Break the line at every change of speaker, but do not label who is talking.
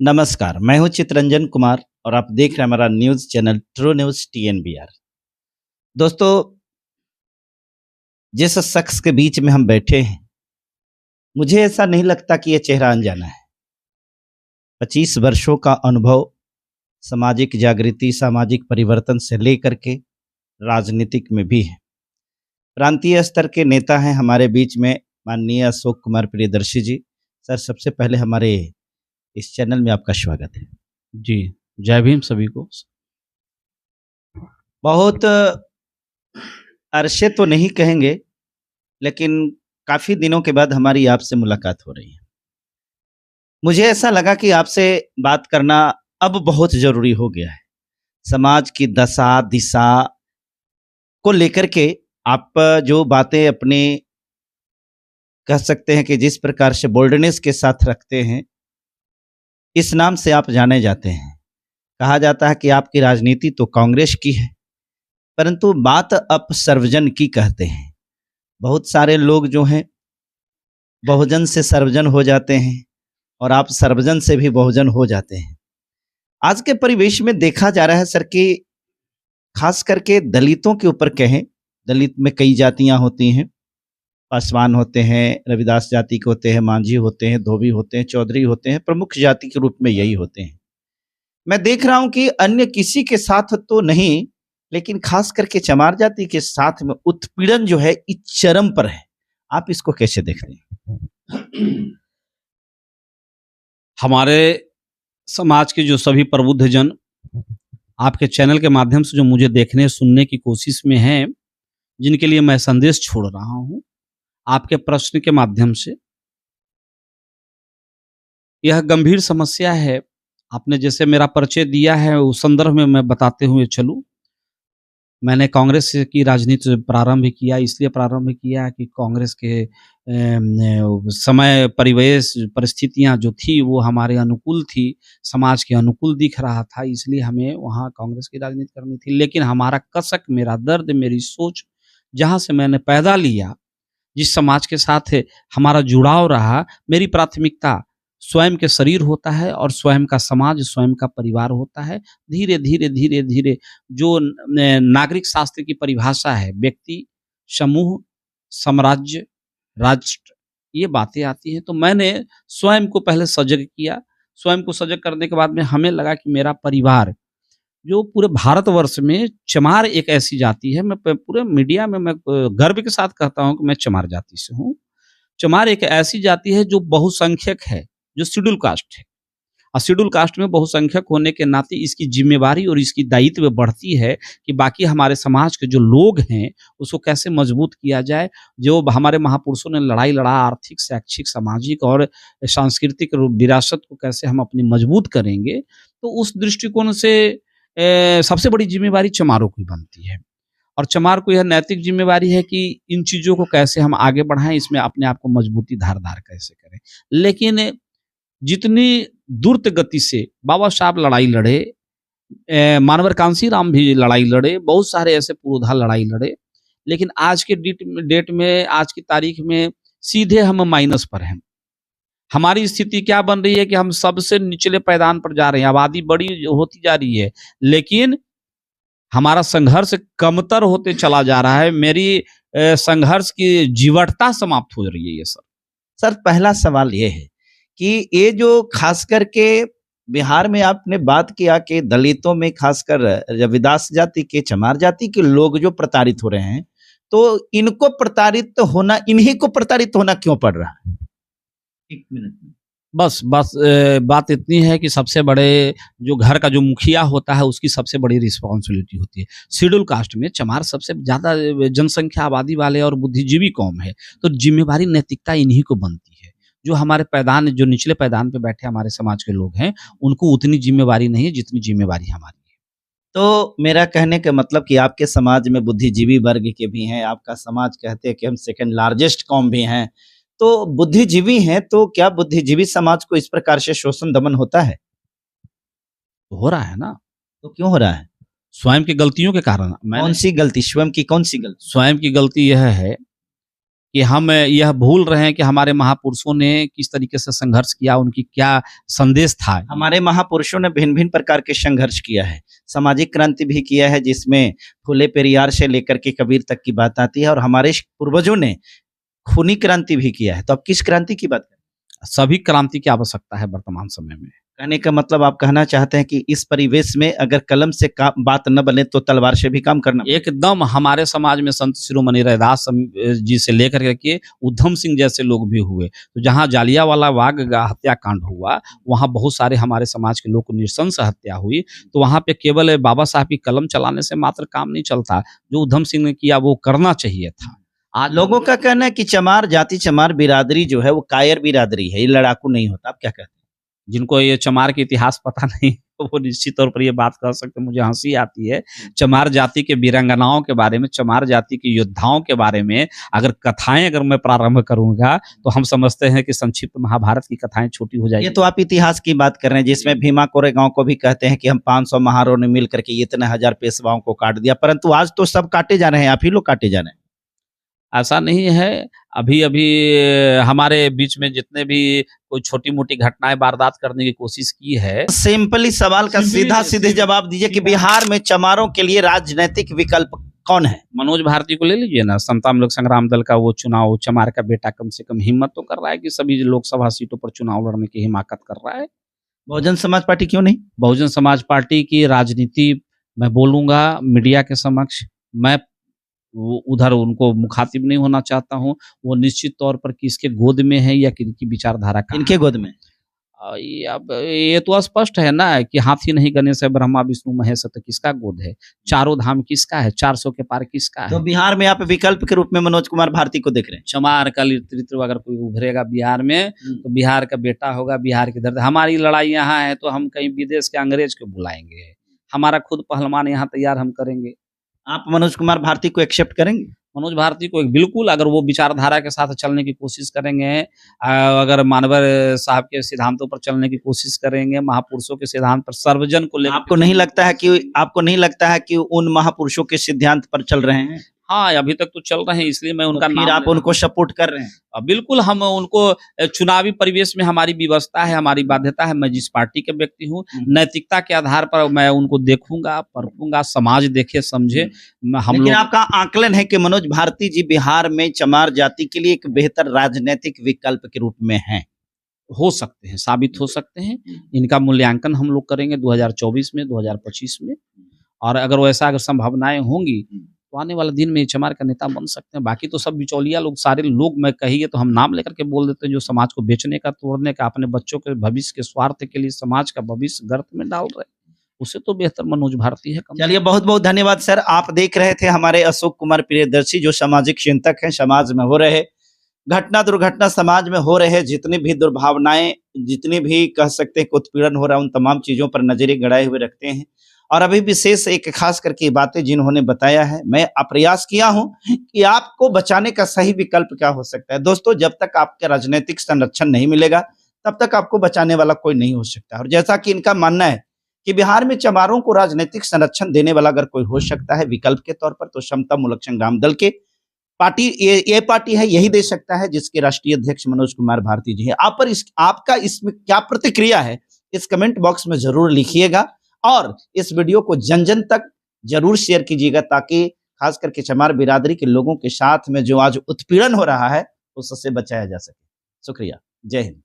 नमस्कार, मैं हूँ चितरंजन कुमार और आप देख रहे हैं हमारा न्यूज़ चैनल ट्रू न्यूज़ टीएनबीआर। दोस्तों, जिस शख्स के बीच में हम बैठे हैं, मुझे ऐसा नहीं लगता कि ये चेहरा अनजाना है। 25 वर्षों का अनुभव सामाजिक जागृति, सामाजिक परिवर्तन से लेकर के राजनीतिक में भी है। प्रांतीय स्तर के नेता हैं हमारे बीच में माननीय अशोक कुमार प्रियदर्शी जी। सर, सबसे पहले हमारे इस चैनल में आपका स्वागत है।
जी, जय भीम सभी को।
बहुत अरसे तो नहीं कहेंगे, लेकिन काफ़ी दिनों के बाद हमारी आपसे मुलाकात हो रही है। मुझे ऐसा लगा कि आपसे बात करना अब बहुत ज़रूरी हो गया है। समाज की दशा, दिशा को लेकर के आप जो बातें अपने कह सकते हैं कि जिस प्रकार से बोल्डनेस के साथ रखते हैं, इस नाम से आप जाने जाते हैं। कहा जाता है कि आपकी राजनीति तो कांग्रेस की है, परंतु बात आप सर्वजन की कहते हैं। बहुत सारे लोग जो हैं बहुजन से सर्वजन हो जाते हैं और आप सर्वजन से भी बहुजन हो जाते हैं। आज के परिवेश में देखा जा रहा है सर कि खास करके दलितों के ऊपर कहें, दलित में कई जातियां होती हैं। पासवान होते हैं, रविदास जाति के होते हैं, मांझी होते हैं, धोबी होते हैं, चौधरी होते हैं, प्रमुख जाति के रूप में यही होते हैं। मैं देख रहा हूं कि अन्य किसी के साथ तो नहीं, लेकिन खास करके चमार जाति के साथ में उत्पीड़न जो है इस चरम पर है। आप इसको कैसे देखते हैं?
हमारे समाज के जो सभी प्रबुद्ध जन आपके चैनल के माध्यम से जो मुझे देखने सुनने की कोशिश में हैं, जिनके लिए मैं संदेश छोड़ रहा हूं आपके प्रश्न के माध्यम से। यह गंभीर समस्या है। आपने जैसे मेरा परिचय दिया है उस संदर्भ में मैं बताते हुए चलूं। मैंने कांग्रेस की राजनीति प्रारंभ किया, इसलिए प्रारंभ किया कि कांग्रेस के समय परिवेश परिस्थितियां जो थी वो हमारे अनुकूल थी, समाज के अनुकूल दिख रहा था, इसलिए हमें वहाँ कांग्रेस की राजनीति करनी थी। लेकिन हमारा कसक, मेरा दर्द, मेरी सोच जहाँ से मैंने पैदा लिया, जिस समाज के साथ हमारा जुड़ाव रहा, मेरी प्राथमिकता स्वयं के शरीर होता है और स्वयं का समाज, स्वयं का परिवार होता है। धीरे धीरे धीरे धीरे जो नागरिक शास्त्र की परिभाषा है, व्यक्ति, समूह, साम्राज्य, राष्ट्र, ये बातें आती हैं। तो मैंने स्वयं को पहले सजग किया। स्वयं को सजग करने के बाद में हमें लगा कि मेरा परिवार जो पूरे भारतवर्ष में चमार एक ऐसी जाति है, मैं पूरे मीडिया में मैं गर्व के साथ कहता हूँ कि मैं चमार जाति से हूँ। चमार एक ऐसी जाति है जो बहुसंख्यक है, जो शेड्यूल कास्ट है। और शेड्यूल कास्ट में बहुसंख्यक होने के नाते इसकी जिम्मेवारी और इसकी दायित्व बढ़ती है कि बाकी हमारे समाज के जो लोग हैं उसको कैसे मजबूत किया जाए। जो हमारे महापुरुषों ने लड़ाई लड़ा, आर्थिक, शैक्षिक, सामाजिक और सांस्कृतिक विरासत को कैसे हम अपनी मजबूत करेंगे, तो उस दृष्टिकोण से सबसे बड़ी जिम्मेवारी चमारों की बनती है। और चमार को यह नैतिक जिम्मेवारी है कि इन चीज़ों को कैसे हम आगे बढ़ाएं, इसमें अपने आप को मजबूती धारदार कैसे करें। लेकिन जितनी द्रुत गति से बाबा साहब लड़ाई लड़े, मानवर कांसीराम भी लड़ाई लड़े, बहुत सारे ऐसे पुरोधा लड़ाई लड़े, लेकिन आज के डेट में, आज की तारीख में सीधे हम माइनस पर हैं। हमारी स्थिति क्या बन रही है कि हम सबसे निचले पायदान पर जा रहे हैं। आबादी बड़ी होती जा रही है, लेकिन हमारा संघर्ष कमतर होते चला जा रहा है। मेरी संघर्ष की जीवटता समाप्त हो रही है। ये
सर, पहला सवाल ये है कि ये जो खास करके बिहार में आपने बात किया कि दलितों में खासकर रविदास जाति के, चमार जाति के लोग जो प्रताड़ित हो रहे हैं, तो इनको प्रताड़ित होना, इन्हीं को प्रताड़ित होना क्यों पड़ रहा है? एक मिनट।
बस बात इतनी है कि सबसे बड़े जो घर का जो मुखिया होता है उसकी सबसे बड़ी रिस्पॉन्सिबिलिटी होती है। शेड्यूल कास्ट में चमार सबसे ज़्यादा जनसंख्या आबादी वाले और बुद्धिजीवी कौम है, तो जिम्मेवारी, नैतिकता इन्हीं को बनती है। जो हमारे पैदान, जो निचले पैदान पे बैठे हमारे समाज के लोग हैं, उनको उतनी जिम्मेवारी नहीं है जितनी जिम्मेवारी हमारी है।
तो मेरा कहने का मतलब कि आपके समाज में बुद्धिजीवी वर्ग के भी हैं, आपका समाज कहते हैं कि हम सेकंड लार्जेस्ट कौम भी हैं, तो बुद्धिजीवी हैं, तो क्या बुद्धिजीवी समाज को इस प्रकार से शोषण दमन होता है?
तो हो रहा है ना।
तो क्यों हो रहा है?
स्वयं की गलतियों के कारण।
कौन सी गलती? स्वयं की कौन सी गलती?
स्वयं की गलती यह है कि हम यह भूल रहे हैं कि हमारे महापुरुषों ने किस तरीके से संघर्ष किया, उनकी क्या संदेश था।
हमारे महापुरुषों ने भिन्न-भिन्न प्रकार के संघर्ष किया है, सामाजिक क्रांति भी किया है जिसमें फूले पेरियार से लेकर के कबीर तक की बात आती है और हमारे पूर्वजों ने खूनी क्रांति भी किया है। तो अब किस क्रांति की बात करें?
सभी क्रांति की आवश्यकता है वर्तमान समय में।
कहने का मतलब आप कहना चाहते हैं कि इस परिवेश में अगर कलम से बात न बने तो तलवार से भी काम करना।
एकदम हमारे समाज में संत शिरोमणि रैदास जी से लेकर के उधम सिंह जैसे लोग भी हुए। तो जहाँ जालियांवाला बाग हत्याकांड हुआ, वहाँ बहुत सारे हमारे समाज के लोग को नृशंस हत्या हुई। तो वहाँ पे केवल बाबा साहब की कलम चलाने से मात्र काम नहीं चलता। जो उधम सिंह ने किया वो करना चाहिए था।
आज लोगों का कहना है कि चमार जाति, चमार बिरादरी जो है वो कायर बिरादरी है, ये लड़ाकू नहीं होता। आप क्या कहते हैं?
जिनको ये चमार के इतिहास पता नहीं वो निश्चित तौर पर ये बात कर सकते हैं। मुझे हंसी आती है चमार जाति के वीरांगनाओं के बारे में, चमार जाति के योद्धाओं के बारे में अगर कथाएं अगर मैं प्रारंभ करूंगा तो हम समझते हैं कि संक्षिप्त महाभारत की कथाएं छोटी हो जाएगी।
ये तो आप इतिहास की बात कर रहे हैं जिसमें भीमा कोरेगांव को भी कहते हैं कि हम 500 महारों ने मिल करके इतने हजार पेशवाओं को काट दिया, परंतु आज तो सब काटे जा रहे हैं, आप ही लोग काटे जा रहे हैं।
ऐसा नहीं है। अभी हमारे बीच में जितने भी कोई छोटी-मोटी घटनाएँ वारदात करने की कोशिश की है।
सिंपली सवाल का सीधा सीधे जवाब दीजिए कि बिहार में चमारों के लिए राजनीतिक विकल्प कौन है?
मनोज भारती को ले लीजिए ना, समता लोक संग्राम दल का वो चुनाव, चमार का बेटा कम से कम हिम्मत तो कर रहा है कि सभी लोकसभा सीटों पर चुनाव लड़ने की हिमाकत कर रहा है।
बहुजन समाज पार्टी क्यों नहीं?
बहुजन समाज पार्टी की राजनीति मैं बोलूँगा मीडिया के समक्ष, मैं वो उधर उनको मुखातिब नहीं होना चाहता हूँ। वो निश्चित तौर पर किसके गोद में है या किनकी विचारधारा का
इनके गोद में।
ये तो स्पष्ट है ना कि हाथी नहीं गणेश है, ब्रह्मा विष्णु महेश है, तो किसका गोद है? चारों धाम किसका है? 400 के पार किसका है?
तो बिहार में आप विकल्प के रूप में मनोज कुमार भारती को देख रहे हैं।
चमार का नेतृत्व अगर कोई उभरेगा बिहार में तो बिहार का बेटा होगा, बिहार की दर्द। हमारी लड़ाई यहाँ है तो हम कहीं विदेश के अंग्रेज को बुलाएंगे, हमारा खुद पहलवान यहाँ तैयार हम करेंगे।
आप मनोज कुमार भारती को एक्सेप्ट करेंगे?
मनोज भारती को बिल्कुल, अगर वो विचारधारा के साथ चलने की कोशिश करेंगे, अगर मानवर साहब के सिद्धांतों पर चलने की कोशिश करेंगे, महापुरुषों के सिद्धांत पर सर्वजन को लेकर,
आपको नहीं लगता है कि उन महापुरुषों के सिद्धांत पर चल रहे हैं?
हाँ, अभी तक तो चल रहे हैं, इसलिए मैं उनका
फिर आप उनको सपोर्ट कर रहे हैं?
बिल्कुल, हम उनको चुनावी परिवेश में हमारी व्यवस्था है, हमारी बाध्यता है। मैं जिस पार्टी के व्यक्ति हूँ, नैतिकता के आधार पर मैं उनको देखूंगा, परखूंगा, समाज देखे समझे। हम लोग,
आपका आकलन है कि मनोज भारती जी बिहार में चमार जाति के लिए एक बेहतर राजनीतिक विकल्प के रूप में हैं?
हो सकते हैं, साबित हो सकते हैं। इनका मूल्यांकन हम लोग करेंगे 2024 में, 2025 में, और अगर वैसा अगर संभावनाएं होंगी तो आने वाले दिन में चमार का नेता बन सकते हैं। बाकी तो सब बिचौलिया लोग, सारे लोग मैं कहिए तो हम नाम लेकर के बोल देते हैं, जो समाज को बेचने का, तोड़ने का, अपने बच्चों के भविष्य के स्वार्थ के लिए समाज का भविष्य गर्त में डाल रहे हैं। उससे तो बेहतर मनोज भारती है।
चलिए, बहुत बहुत धन्यवाद सर। आप देख रहे थे हमारे अशोक कुमार प्रियदर्शी, जो सामाजिक चिंतक हैं। समाज में हो रहे घटना दुर्घटना, समाज में हो रहे जितनी भी दुर्भावनाएं, जितनी भी कह सकते हैं उत्पीड़न हो रहा है, उन तमाम चीजों पर नजरें गड़ाए हुए रखते हैं। और अभी विशेष एक खास करके बातें जिन्होंने बताया है, मैं प्रयास किया हूं कि आपको बचाने का सही विकल्प क्या हो सकता है। दोस्तों, जब तक आपका राजनीतिक संरक्षण नहीं मिलेगा तब तक आपको बचाने वाला कोई नहीं हो सकता। और जैसा कि इनका मानना है कि बिहार में चमारों को राजनीतिक संरक्षण देने वाला अगर कोई हो सकता है विकल्प के तौर पर, तो समता मूलक संग्राम दल के पार्टी, ये पार्टी है, यही दे सकता है, जिसके राष्ट्रीय अध्यक्ष मनोज कुमार भारती जी है। आपका इसमें क्या प्रतिक्रिया है, इस कमेंट बॉक्स में जरूर लिखिएगा और इस वीडियो को जन जन तक जरूर शेयर कीजिएगा, ताकि खास करके चमार बिरादरी के लोगों के साथ में जो आज उत्पीड़न हो रहा है उससे बचाया जा सके। शुक्रिया। जय हिंद।